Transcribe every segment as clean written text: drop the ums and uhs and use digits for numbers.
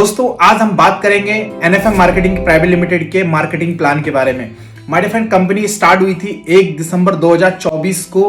दोस्तों आज हम बात करेंगे एनएफएम मार्केटिंग प्राइवेट लिमिटेड के मार्केटिंग प्लान के बारे में। My dear friend, company start हुई थी 1 दिसंबर 2024 को।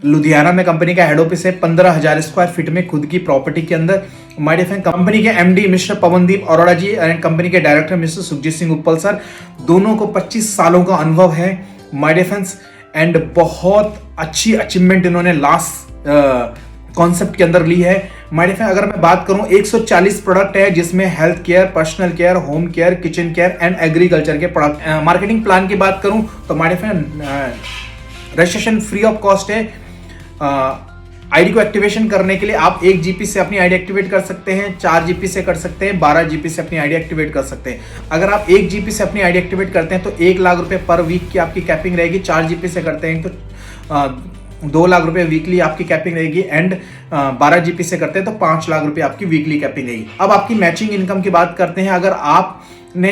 लुधियाना में कंपनी का हेड ऑफिस है, 15,000 स्क्वायर फीट में खुद की प्रॉपर्टी के अंदर। माय डियर फ्रेंड, कंपनी के MD mister Pawandeep Arora ji and company के director mister Sukhjeet Singh Uppal sir, दोनों को 25 सालों का अनुभव है माय डियर फ्रेंड्स। एंड बहुत अच्छी अचीवमेंट इन्होंने लास्ट कॉन्सेप्ट के अंदर ली है माय डियर फ्रेंड। अगर मैं बात करूं 140 प्रोडक्ट है जिसमें health care, personal care, home care, kitchen care and agriculture के प्रोडक्ट। मार्केटिंग प्लान की बात करूं तो my dear friend registration free of cost है। आईडी को एक्टिवेशन करने के लिए आप 1 जीपी से अपनी आईडी एक्टिवेट कर सकते हैं, 4 जीपी से कर सकते हैं, 12 जीपी से अपनी आईडी एक्टिवेट कर सकते हैं। अगर आप 1 जीपी से अपनी आईडी एक्टिवेट करते हैं तो 1 लाख रुपए पर वीक की आपकी कैपिंग रहेगी। 4 जीपी से करते हैं तो 2 लाख रुपए वीकली आपकी कैपिंग रहेगी। एंड 12 जीपी से करते हैं तो 5 लाख रुपए आपकी वीकली कैपिंग रहेगी। अब आपकी मैचिंग इनकम की बात करते हैं। अगर आपने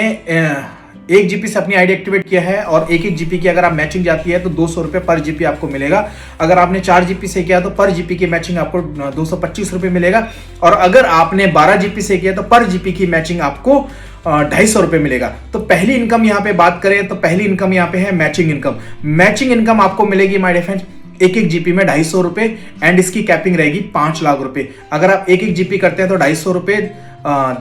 1 जीपी से अपनी आईडी एक्टिवेट किया है और 1 जीपी की अगर आप मैचिंग जाती है तो 200 रुपए पर जीपी आपको मिलेगा। अगर आपने 4 जीपी से किया तो पर जीपी की मैचिंग आपको 225 रुपए मिलेगा। और अगर आपने 12 जीपी से किया तो पर जीपी की मैचिंग आपको 250 रुपए मिलेगा। तो पहली इनकम यहाँ पे बात करें तो पहली इनकम यहाँ पे है मैचिंग इनकम। मैचिंग इनकम आपको मिलेगी माय डियर फ्रेंड्स 1 जीपी में 250 रुपए एंड इसकी कैपिंग रहेगी 5 लाख रुपए। अगर आप 1 जीपी करते हैं तो 250 रुपए,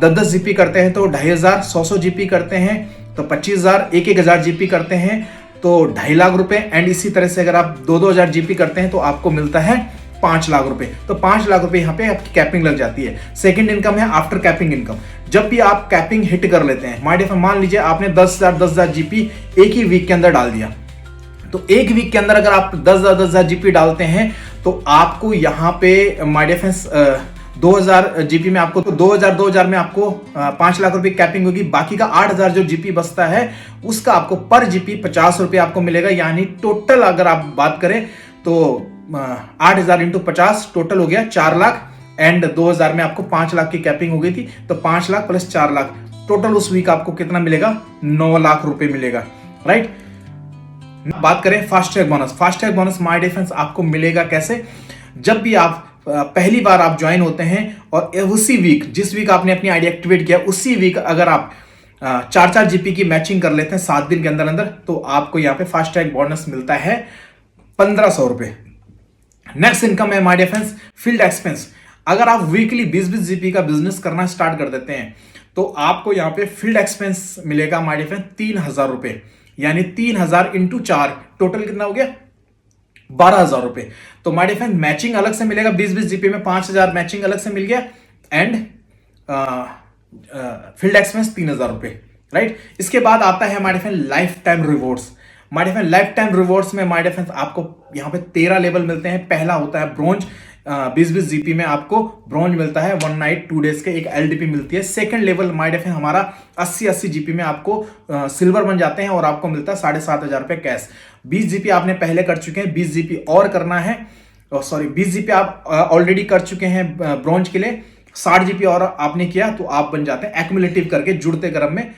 10 जीपी करते हैं तो 2,500, 100 जीपी करते हैं तो 25,000, 1,000 जीपी करते हैं तो 2.5 लाख रुपए। एंड इसी तरह से अगर आप 2,000 जीपी करते हैं तो आपको मिलता है 5 लाख रुपए। तो 5 लाख रुपए यहाँ पे आपकी कैपिंग लग जाती है। सेकंड इनकम है आफ्टर कैपिंग इनकम। जब भी आप कैपिंग हिट कर लेते हैं माय डियर फ्रेंड, मान लीजिए आपने 10,000 जीपी एक ही वीक के अंदर डाल दिया, तो एक वीक के अंदर अगर आप 10,000 जीपी डालते हैं तो आपको यहाँ पे माय डियर फ्रेंड्स 2,000 जीपी में आपको तो 2,000 में आपको 5 लाख रुपए कैपिंग होगी। बाकी का 8,000 जो जीपी बचता है उसका आपको पर जीपी 50 रुपए आपको मिलेगा। यानी टोटल अगर आप बात करें तो 8,000 इंटू 50 टोटल हो गया 4 लाख। एंड 2,000 में आपको 5 लाख की कैपिंग हो गई थी तो 5 लाख प्लस 4 लाख टोटल उस वीक आपको कितना मिलेगा? 9 लाख रुपए मिलेगा, राइट। बात करें fast track bonus. Fast track bonus my dear friends आपको मिलेगा कैसे? जब भी आप पहली बार आप ज्वाइन होते हैं और उसी वीक जिस वीक आपने अपनी आईडी एक्टिवेट किया उसी वीक अगर आप 4 जीपी की मैचिंग कर लेते हैं 7 दिन के अंदर अंदर तो आपको यहाँ पे फास्ट ट्रैक बोनस मिलता है 1,500 रुपए। नेक्स्ट इनकम है my dear friends field expense. अगर आप वीकली 20-20 जीपी का बिजनेस करना स्टार्ट कर देते हैं तो आपको यहाँ पे फील्ड एक्सपेंस मिलेगा माय डियर फ्रेंड्स 3,000 रुपए। यानी 3,000 इंटू 4 टोटल कितना हो गया? 12,000 रुपए। तो माय डियर फ्रेंड मैचिंग अलग से मिलेगा 20-20 जीपी में 5,000 मैचिंग अलग से मिल गया एंड फील्ड एक्सपेंस 3,000 रुपए, राइट। इसके बाद आता है my dear friend lifetime rewards. My dear friend lifetime rewards में माय डियर फ्रेंड आपको यहाँ पे 13 लेवल मिलते हैं। पहला होता है ब्रोंज, 20-20 जीपी में आपको ब्रोंज मिलता है 1 नाइट 2 डेज के, एक एलडीपी मिलती है। Second level my dear friend हमारा 80-80 जीपी में आपको सिल्वर बन जाते हैं और आपको मिलता है 7,500 रुपए कैश। 20 जीपी आपने पहले कर चुके हैं, 20 जीपी और करना है, 20 जीपी आप ऑलरेडी कर चुके हैं ब्रोंज के लिए, 60 जीपी और आपने किया तो आप बन जाते हैं एक्यूमुलेटिव करके जुड़ते क्रम में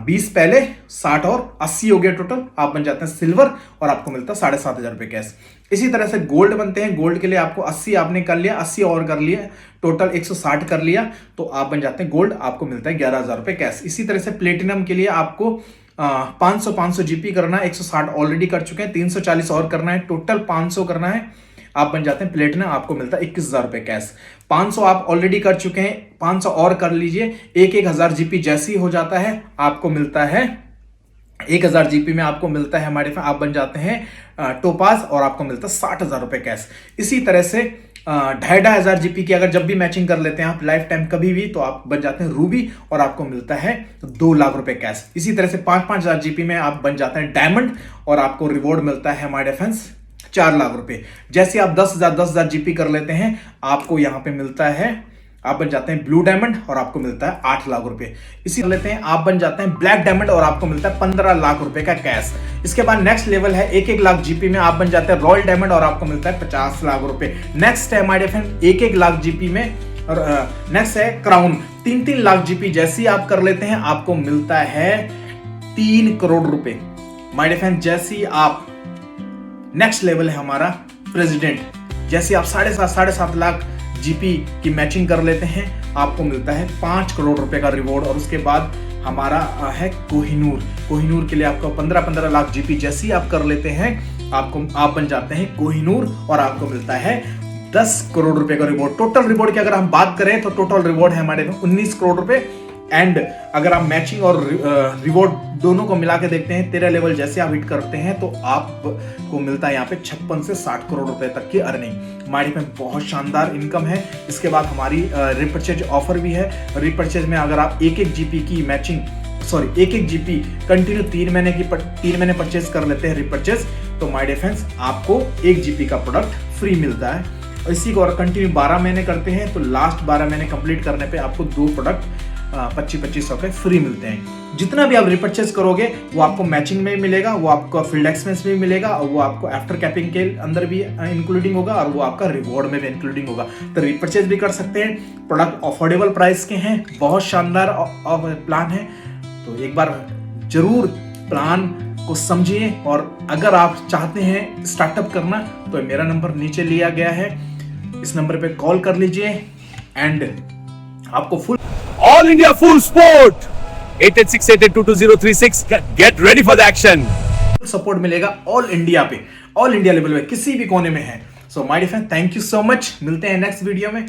20 पहले 60 और 80 हो गया टोटल, आप बन जाते हैं सिल्वर और आपको मिलता है 7,500 रुपए कैश। इसी तरह से गोल्ड बनते हैं। गोल्ड के लिए आपको 80 आपने कर लिया, 80 और कर लिया, टोटल 160 कर लिया तो आप बन जाते हैं गोल्ड, आपको मिलता है 11,000 रुपए कैश। इसी तरह से प्लेटिनम के लिए आपको 500 जीपी करना है, 160 ऑलरेडी कर चुके हैं, 340 और करना है, टोटल 500 करना है, आप बन जाते हैं प्लेटिनम, आपको मिलता है 21,000 रुपए कैश। 500 आप ऑलरेडी कर चुके हैं, 500 और कर लीजिए, 1,000 जीपी जैसे ही हो जाता है आपको मिलता है 1,000 जीपी में आपको मिलता है हमारे आप बन जाते हैं टोपाज और आपको मिलता है 60,000 रुपए कैश। इसी तरह से 2,500 जीपी की अगर जब भी मैचिंग कर लेते हैं आप लाइफ टाइम कभी भी तो आप बन जाते हैं रूबी और आपको मिलता है 2 लाख रुपए कैश। इसी तरह से 5,000 जीपी में आप बन जाते हैं डायमंड और आपको रिवॉर्ड मिलता है हमारे फ्रेंड्स 4 लाख रुपए। जैसे आप 10,000 जीपी कर लेते हैं आपको यहाँ पे मिलता है, आप बन जाते हैं ब्लू डायमंड और आपको मिलता है 8 लाख रुपए। इसी लेते हैं आप बन जाते हैं ब्लैक डायमंड और आपको मिलता है 15 लाख रुपए का कैश। इसके बाद नेक्स्ट लेवल है 1-1 लाख जीपी में आप बन जाते हैं रॉयल डायमंड और आपको मिलता है 50 लाख रुपए। नेक्स्ट है हमारे फ्रेंड 1-1 लाख जीपी में और नेक्स्ट है क्राउन, 3-3 लाख जीपी जैसे ही आप कर लेते हैं आपको मिलता है 3 करोड़ रुपए। माय डियर फ्रेंड जैसे ही आप नेक्स्ट लेवल है हमारा प्रेसिडेंट, जैसे आप 7.5 लाख जीपी की मैचिंग कर लेते हैं, आपको मिलता है 5 करोड़ रुपए का रिवॉर्ड। और उसके बाद हमारा है कोहिनूर। कोहिनूर के लिए आपको 15-15 लाख जीपी जैसे ही आप कर लेते हैं, आप बन जाते हैं कोहिनूर और आपको मिलता है 10 करोड़ रुपए का रिवॉर्ड। टोटल रिवॉर्ड की अगर हम बात करें तो टोटल रिवॉर्ड है हमारे 19 करोड़ रुपए। एंड अगर आप मैचिंग और रिवॉर्ड दोनों को मिला के देखते हैं, 13 लेवल जैसे आप हिट करते हैं तो आपको मिलता है यहाँ पे 56 से 60 करोड़ रुपए तक की अर्निंग। माइडी में बहुत शानदार इनकम है। इसके बाद हमारी रिपर्चेज ऑफर भी है। रिपर्चेज में अगर आप एक जीपी की मैचिंग एक जीपी कंटिन्यू 3 महीने परचेज कर लेते हैं रिपर्चेज, तो माय डिफेंस आपको 1 जीपी का प्रोडक्ट फ्री मिलता है। और इसी को अगर कंटिन्यू 12 महीने करते हैं तो लास्ट 12 महीने कंप्लीट करने पे आपको 2 प्रोडक्ट 2500 के फ्री मिलते हैं। जितना भी आप रिपर्चेज करोगे वो आपको मैचिंग में मिलेगा, वो आपको फील्ड एक्सपेंस में मिलेगा, और वो आपको आफ्टर कैपिंग के अंदर भी इंक्लूडिंग होगा, और वो आपका रिवॉर्ड में भी इंक्लूडिंग होगा। तो रिपर्चेज भी कर सकते हैं। प्रोडक्ट अफोर्डेबल प्राइस के हैं, बहुत शानदार प्लान है। तो एक बार जरूर प्लान को समझिए। और अगर आप चाहते हैं स्टार्टअप करना तो मेरा नंबर नीचे लिया गया है, इस नंबर पे कॉल कर लीजिए एंड आपको full All India Full Sport 8868822036 get ready for the action। Support मिलेगा ऑल इंडिया पे, ऑल इंडिया लेवल पे किसी भी कोने में है। So my dear friend, thank you so much. मिलते हैं नेक्स्ट वीडियो में।